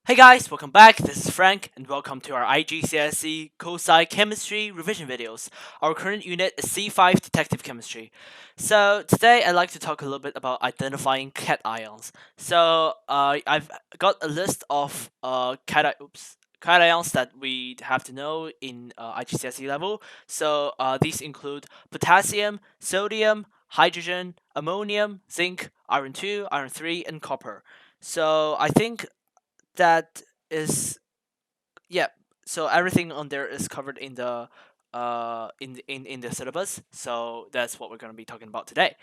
Hey guys, welcome back. This is Frank, and welcome to our IGCSE Co-Sci Chemistry revision videos. Our current unit is C5 Detective Chemistry. So today I'd like to talk a little bit about identifying cations. I've got a list of cations that we have to know in IGCSE level. These include potassium, sodium, hydrogen, ammonium, zinc, iron 2, iron 3, and copper. So I think that is yeah. So everything on there is covered in the in the syllabus. So that's what we're going to be talking about today.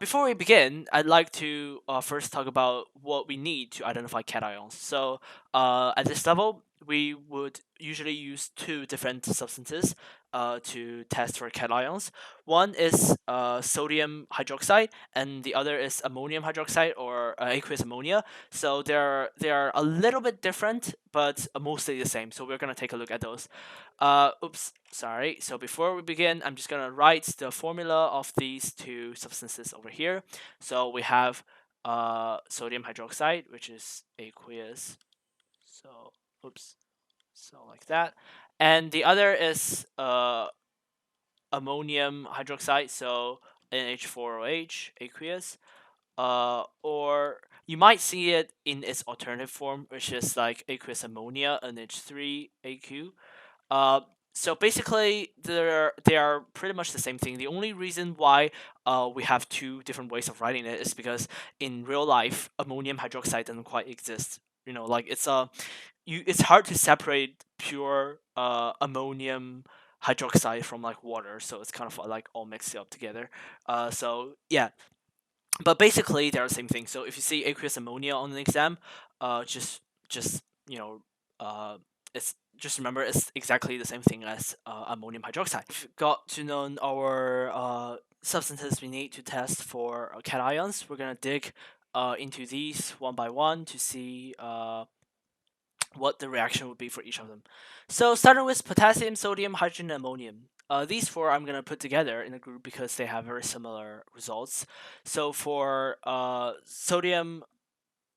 Before we begin, I'd like to first talk about what we need to identify cations. At this level, we would usually use two different substances to test for cations. One is sodium hydroxide, and the other is ammonium hydroxide or aqueous ammonia. So they're a little bit different, but mostly the same. So we're gonna take a look at those. Sorry. So before we begin, I'm just gonna write the formula of these two substances over here. So we have sodium hydroxide, which is aqueous. So oops. So like that, and the other is ammonium hydroxide. So NH4OH, aqueous. Or you might see it in its alternative form, which is like aqueous ammonia, NH3AQ. Uh, so basically, they are pretty much the same thing. The only reason why we have two different ways of writing it is because in real life, ammonium hydroxide doesn't quite exist. Like it's hard to separate pure ammonium hydroxide from like water, so it's kind of like all mixed up together. Yeah, but basically they're the same thing. So if you see aqueous ammonia on an exam, just it's just remember it's exactly the same thing as ammonium hydroxide. We've got to know our substances we need to test for cations. We're gonna dig into these one by one to see what the reaction would be for each of them. So starting with potassium, sodium, hydrogen, and ammonium. These four I'm gonna put together in a group because they have very similar results. So for sodium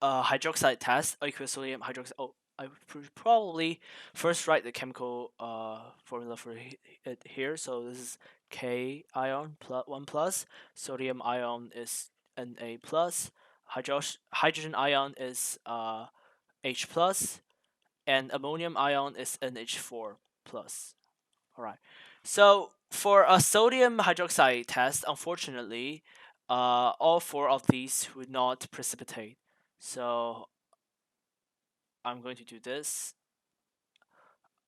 hydroxide test, aqueous sodium hydroxide. Oh, I should probably first write the chemical formula for it here. So this is K ion plus 1 plus. Sodium ion is Na plus. Hydrogen ion is H plus, and ammonium ion is NH4 plus. All right. So for a sodium hydroxide test, unfortunately, all four of these would not precipitate. So I'm going to do this.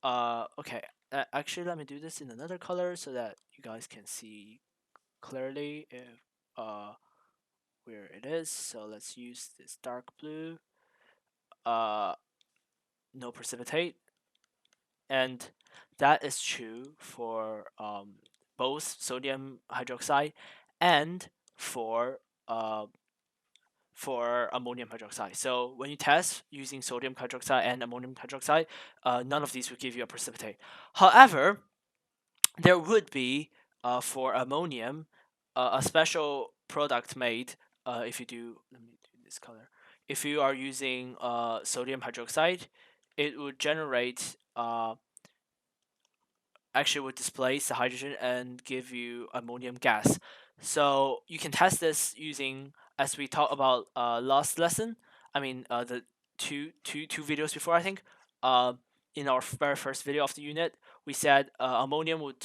Okay. Actually, let me do this in another color so that you guys can see clearly if where it is. So let's use this dark blue. Uh, no precipitate. And that is true for both sodium hydroxide and for uh, for ammonium hydroxide. So when you test using sodium hydroxide and ammonium hydroxide, none of these will give you a precipitate. However, there would be for ammonium a special product made if you do. Let me do this color. If you are using sodium hydroxide, it would generate actually would displace the hydrogen and give you ammonium gas. So you can test this using, as we talked about last lesson. I mean, the two videos before, I think. Uh, in our very first video of the unit, we said ammonium would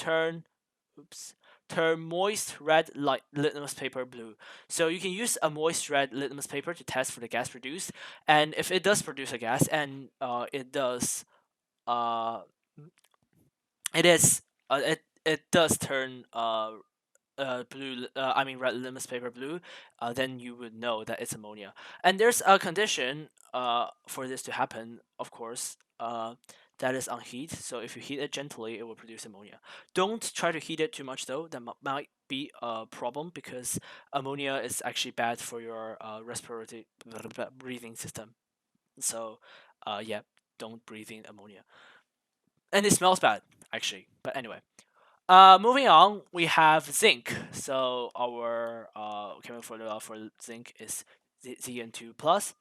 oops, turn moist red light litmus paper blue. So you can use a moist red litmus paper to test for the gas produced, and if it does produce a gas, and uh, it is it does turn blue I mean red litmus paper blue, then you would know that it's ammonia. And there's a condition for this to happen, of course, that is on heat. So if you heat it gently, it will produce ammonia. Don't try to heat it too much though. That might be a problem because ammonia is actually bad for your respiratory breathing system. So yeah, don't breathe in ammonia, and it smells bad actually. But anyway, moving on, we have zinc. So our chemical formula for zinc is Zn2 plus.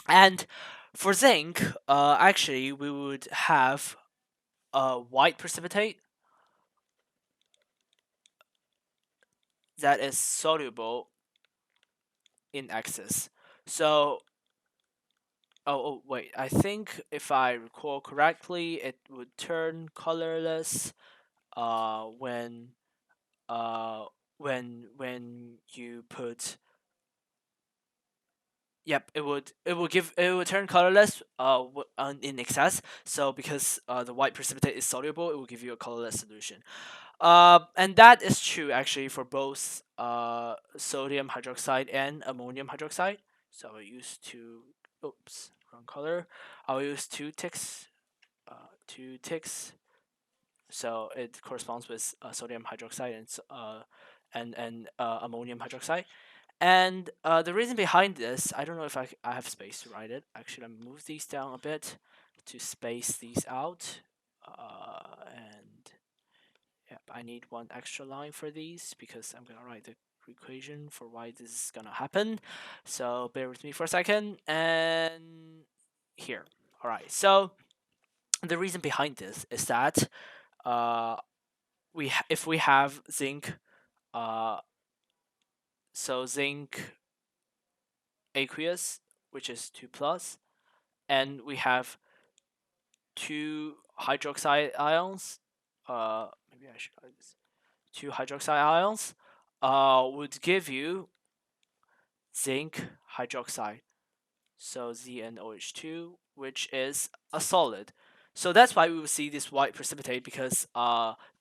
And for zinc, actually, we would have a white precipitate that is soluble in excess. So, wait, I think if I recall correctly, it would turn colorless uh, when uh, when you put. Yep, it would turn colorless in excess. So because the white precipitate is soluble, it will give you a colorless solution. And that is true actually for both sodium hydroxide and ammonium hydroxide. So I will use wrong color. I will use two ticks. So it corresponds with sodium hydroxide and ammonium hydroxide. And the reason behind this, I don't know if I have space to write it. Actually, let me move these down a bit to space these out. And yep, I need one extra line for these because I'm gonna write the equation for why this is gonna happen. So bear with me for a second. And here, all right. So the reason behind this is that uh, if we have zinc, uh, so zinc aqueous, which is 2 plus, and we have two hydroxide ions. Maybe I should write this. Two hydroxide ions would give you zinc hydroxide. So ZnOH2, which is a solid. So that's why we would see this white precipitate because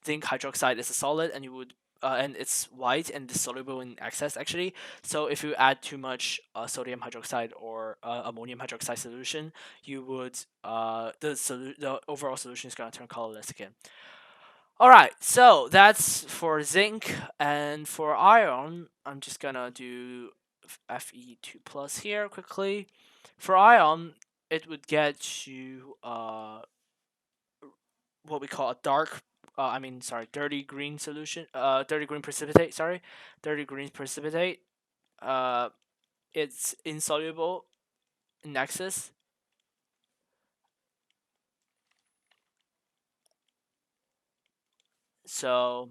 zinc hydroxide is a solid and you would and it's white and dissoluble in excess actually. So if you add too much sodium hydroxide or ammonium hydroxide solution, you would the overall solution is gonna turn colorless again. All right, so that's for zinc, and for iron, I'm just gonna do Fe2 plus here quickly. For iron, it would get you what we call a dirty green solution. Dirty green precipitate. Sorry, dirty green precipitate. Uh, it's insoluble in excess. So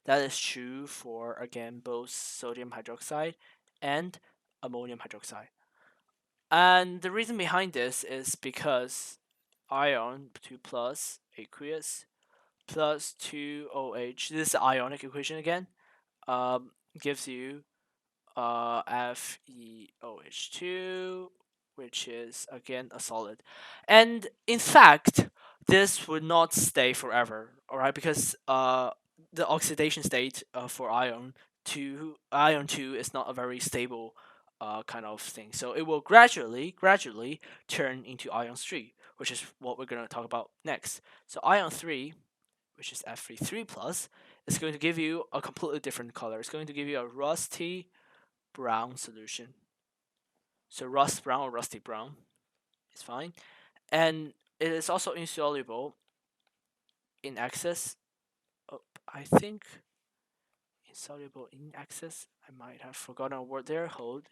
that is true for again both sodium hydroxide and ammonium hydroxide. And the reason behind this is because ion 2 plus aqueous plus 2OH, this is the ionic equation again, gives you FeOH2, which is again a solid. And in fact, this would not stay forever, all right? Because the oxidation state for ion 2 is not a very stable kind of thing. So it will gradually turn into ion 3, which is what we're going to talk about next. So ion 3, which is Fe3 plus, is going to give you a completely different color. It's going to give you a rusty brown solution. So rust brown or rusty brown is fine. And it is also insoluble in excess. Oh, I think insoluble in excess. I might have forgotten a word there. Hold.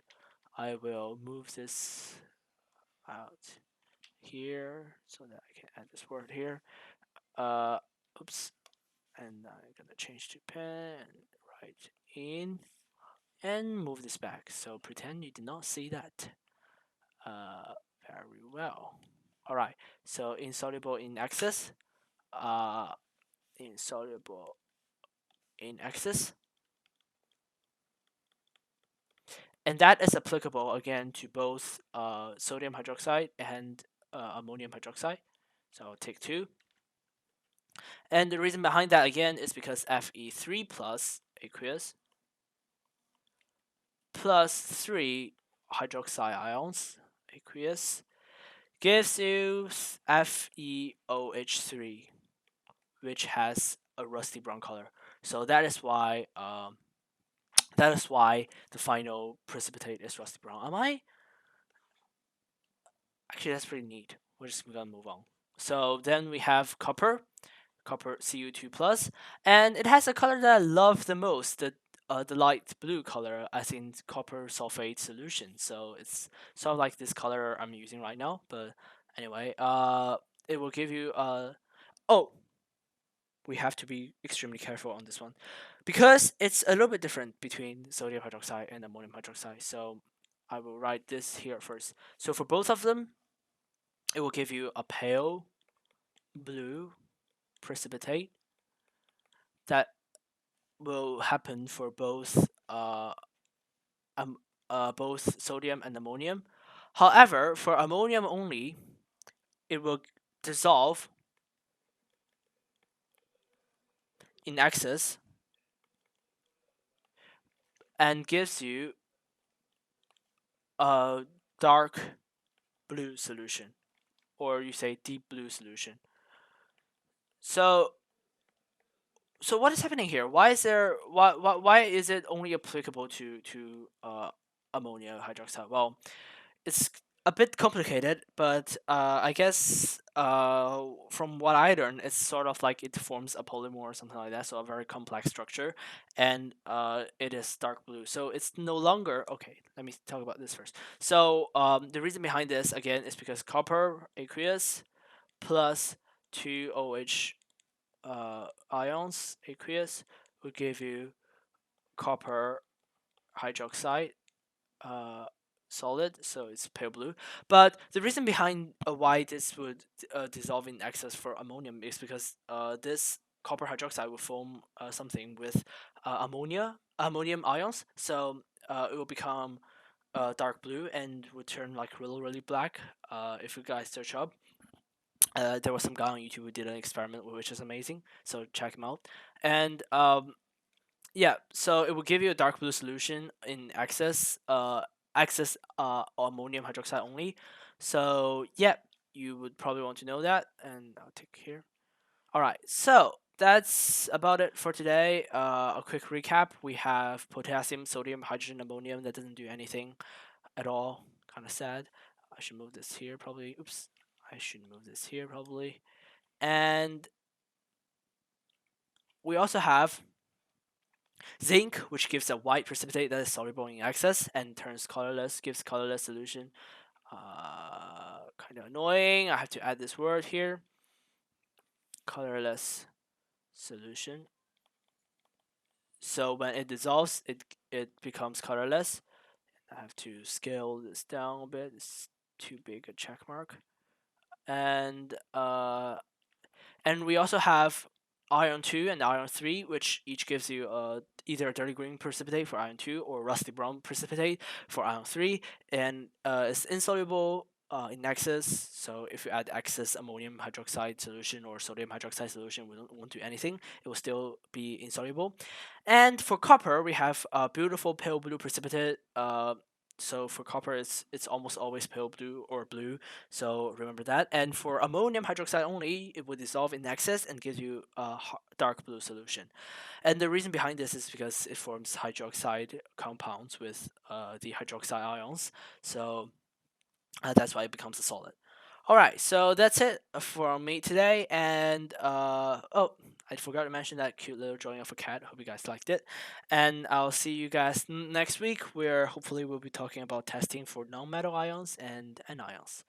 I will move this out here so that I can add this word here. Uh, oops. And I'm gonna change to pen and write in and move this back. So pretend you did not see that. Uh, Very well. All right. So insoluble in excess. Uh, Insoluble in excess. And that is applicable again to both sodium hydroxide and ammonium hydroxide. So I'll take two. And the reason behind that again is because Fe3 plus aqueous plus 3 hydroxide ions aqueous gives you FeOH3, which has a rusty brown color. So that is why the final precipitate is rusty brown. Am I? Actually, that's pretty neat. We're just gonna move on. So then we have copper Cu2 plus, and it has a color that I love the most, the the light blue color as in copper sulfate solution. So it's sort of like this color I'm using right now. But anyway, it will give you oh, we have to be extremely careful on this one because it's a little bit different between sodium hydroxide and ammonium hydroxide. So I will write this here first. So for both of them, it will give you a pale blue precipitate that will happen for um, both sodium and ammonium. However, for ammonium only, it will dissolve in excess and gives you a dark blue solution, or you say deep blue solution. So so what is happening here? Why is there why is it only applicable to ammonia hydroxide? Well, it's a bit complicated, but I guess from what I learned, it's sort of like it forms a polymer or something like that, so a very complex structure, and it is dark blue. So it's no longer okay. Let me talk about this first. So the reason behind this again is because copper aqueous plus two OH ions aqueous will give you copper hydroxide uh, solid, so it's pale blue. But the reason behind why this would dissolve in excess for ammonium is because this copper hydroxide will form something with ammonium ions, so it will become dark blue and would turn like really black. If you guys search up, there was some guy on YouTube who did an experiment which is amazing, so check him out. And yeah, so it will give you a dark blue solution in excess ammonium hydroxide only. So yeah, you would probably want to know that, and I'll take here. All right, so that's about it for today. A quick recap: we have potassium, sodium, hydrogen, ammonium that doesn't do anything at all. Kind of sad. I should move this here probably. Oops, I should move this here probably. And we also have zinc, which gives a white precipitate that is soluble in excess and turns colorless, gives colorless solution. Kind of annoying. I have to add this word here. Colorless solution. So when it dissolves, it becomes colorless. I have to scale this down a bit. It's too big a check mark. And we also have iron 2 and iron 3, which each gives you either a dirty green precipitate for iron 2 or rusty brown precipitate for iron 3. And it's insoluble in excess, so if you add excess ammonium hydroxide solution or sodium hydroxide solution, we won't do anything. It will still be insoluble. And for copper, we have a beautiful pale blue precipitate. So for copper, it's almost always pale blue or blue, so remember that. And for ammonium hydroxide only, it would dissolve in excess and gives you a dark blue solution. And the reason behind this is because it forms hydroxide compounds with the hydroxide ions. So that's why it becomes a solid. All right, so that's it from me today. And oh, I forgot to mention that cute little drawing of a cat. Hope you guys liked it. And I'll see you guys next week, where hopefully we'll be talking about testing for non-metal ions and anions.